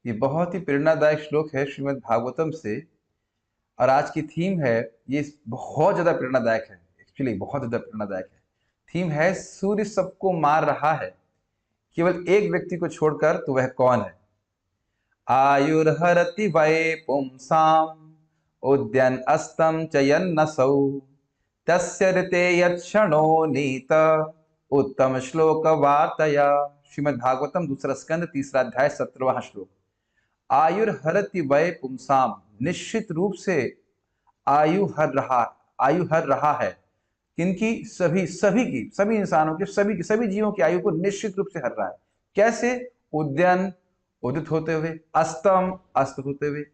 ये बहुत ही प्रेरणादायक श्लोक है श्रीमद् भागवतम से। और आज की थीम है, ये बहुत ज्यादा प्रेरणादायक है, एक्चुअली बहुत ज्यादा प्रेरणादायक है। थीम है सूर्य सबको मार रहा है, केवल एक व्यक्ति को छोड़कर, तो वह कौन है? आयुर्हरति वै पुंसाम उद्यन अस्तम च यन्नसौ तस्य ऋते यत्क्षणो नीत उत्तम श्लोक वार्तया। श्रीमद् भागवतम दूसरा स्कंद तीसरा अध्याय 17वां श्लोक। आयुर्हरति वै पुंसाम, निश्चित रूप से आयु हर रहा है। किनकी? सभी इंसानों की, सभी जीवों की आयु को निश्चित रूप से हर रहा है। कैसे? उद्यन, उदित होते हुए, अस्तम, अस्त होते हुए,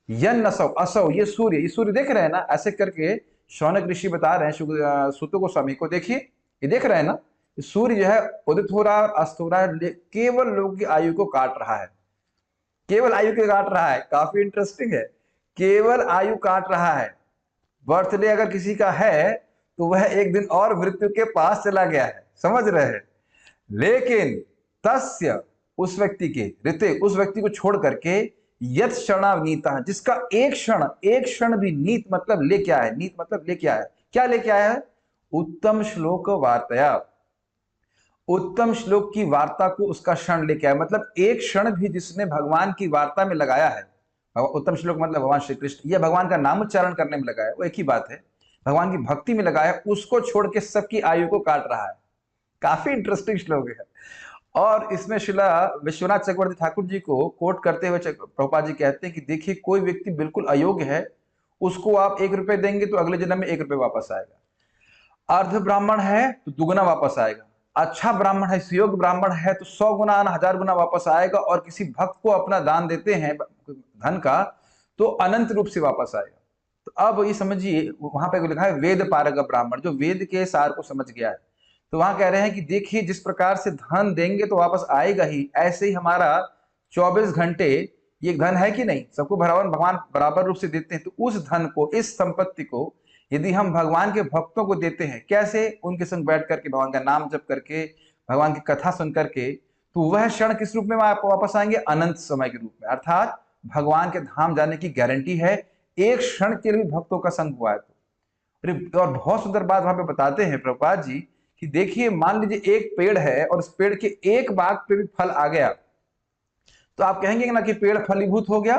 यन असौ, असौ ये सूर्य देख रहे हैं ना, ऐसे करके शौनक ऋषि बता रहे हैं सूत गोस्वामी को, देखिए ये देख रहे हैं ना, सूर्य जो है उदित हो रहा है और अस्त हो रहा है, केवल लोगों की आयु को काट रहा है, केवल आयु के काट रहा है। काफी इंटरेस्टिंग है, केवल आयु काट रहा है। बर्थडे अगर किसी का है तो वह एक दिन और मृत्यु के पास चला गया है, समझ रहे हैं। लेकिन तस्य, उस व्यक्ति के, ऋते, उस व्यक्ति को छोड़ करके, यत क्षणावनीता, जिसका एक क्षण भी, नीत मतलब लेके आया है, नीत मतलब लेके आया है, क्या लेके आया है? उत्तम श्लोक वार्तया, उत्तम श्लोक की वार्ता को उसका क्षण लेके आया। मतलब एक क्षण भी जिसने भगवान की वार्ता में लगाया है, उत्तम श्लोक मतलब भगवान श्री कृष्ण, यह भगवान का नाम उच्चारण करने में लगाया, वो एक ही बात है, भगवान की भक्ति में लगाया, उसको छोड़ के सबकी आयु को काट रहा है। काफी इंटरेस्टिंग श्लोक है। और इसमें शिला विश्वनाथ चक्रवर्ती ठाकुर जी को कोट करते हुए प्रभुपाद जी कहते हैं कि देखिए, कोई व्यक्ति बिल्कुल अयोग्य है, उसको आप 1 रुपए देंगे तो अगले जन्म में 1 रुपए वापस आएगा। अर्ध ब्राह्मण है तो दुगुना वापस आएगा, अच्छा ब्राह्मण है, सुयोग्य ब्राह्मण है तो 100 गुना, 1000 गुना वापस आएगा। और किसी भक्त को अपना दान देते हैं धन का, तो अनंत रूप से वापस आएगा। तो अब ये समझिए, वहां पे लिखा है वेद पारग ब्राह्मण, जो वेद के सार को समझ गया है। तो वहां कह रहे हैं कि देखिए, जिस प्रकार से धन देंगे तो वापस आएगा ही, ऐसे ही हमारा 24 घंटे ये धन है कि नहीं, सबको भगवान बराबर रूप से देते हैं। तो उस धन को, इस संपत्ति को यदि हम भगवान के भक्तों को देते हैं, कैसे? उनके संग बैठ करके, भगवान का नाम जप करके, भगवान की कथा सुन करके, तो वह क्षण किस रूप में वापस आएंगे? अनंत समय के रूप में। अर्थात भगवान के धाम जाने की गारंटी है, एक क्षण के लिए भक्तों का संग हुआ है तो। और बहुत सुंदर बात वहां पे बताते हैं प्रभुपाद जी कि देखिए, मान लीजिए एक पेड़ है और उस पेड़ के एक बाग पे भी फल आ गया, तो आप कहेंगे ना कि पेड़ फलीभूत हो गया।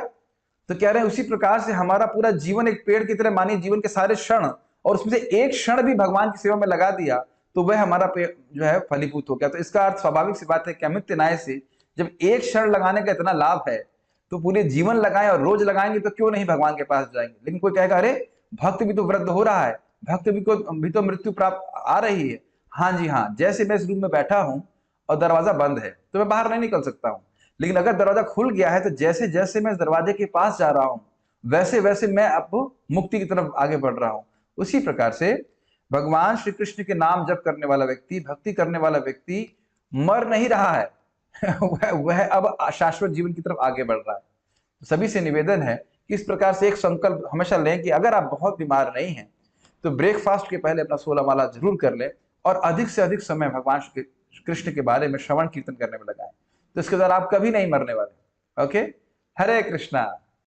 तो कह रहे हैं उसी प्रकार से हमारा पूरा जीवन एक पेड़ की तरह, मानिए जीवन के सारे क्षण, और उसमें से एक क्षण भी भगवान की सेवा में लगा दिया तो वह हमारा पेड़ जो है फलीभूत हो गया। तो इसका अर्थ स्वाभाविक सी बात है कि अमित न्याय से जब एक क्षण लगाने का इतना लाभ है, तो पूरे जीवन लगाएं और रोज लगाएंगे तो क्यों नहीं भगवान के पास जाएंगे। लेकिन कोई कहेगा, अरे भक्त भी तो वृद्ध हो रहा है, भक्त भी तो मृत्यु प्राप्त आ रही है। हाँ जी हाँ, जैसे मैं इस रूम में बैठा हूं और दरवाजा बंद है तो मैं बाहर नहीं निकल सकता हूं, लेकिन अगर दरवाजा खुल गया है तो जैसे जैसे मैं इस दरवाजे के पास जा रहा हूं, वैसे वैसे मैं अब मुक्ति की तरफ आगे बढ़ रहा हूं। उसी प्रकार से भगवान श्री कृष्ण के नाम जप करने वाला व्यक्ति, भक्ति करने वाला व्यक्ति मर नहीं रहा है वह अब शाश्वत जीवन की तरफ आगे बढ़ रहा है। सभी से निवेदन है कि इस प्रकार से एक संकल्प हमेशा लें कि अगर आप बहुत बीमार नहीं हैं तो ब्रेकफास्ट के पहले अपना 16 माला जरूर कर लें और अधिक से अधिक समय भगवान श्री कृष्ण के बारे में श्रवण कीर्तन करने में लगाएं। तो इसके द्वारा आप कभी नहीं मरने वाले। ओके, हरे कृष्णा।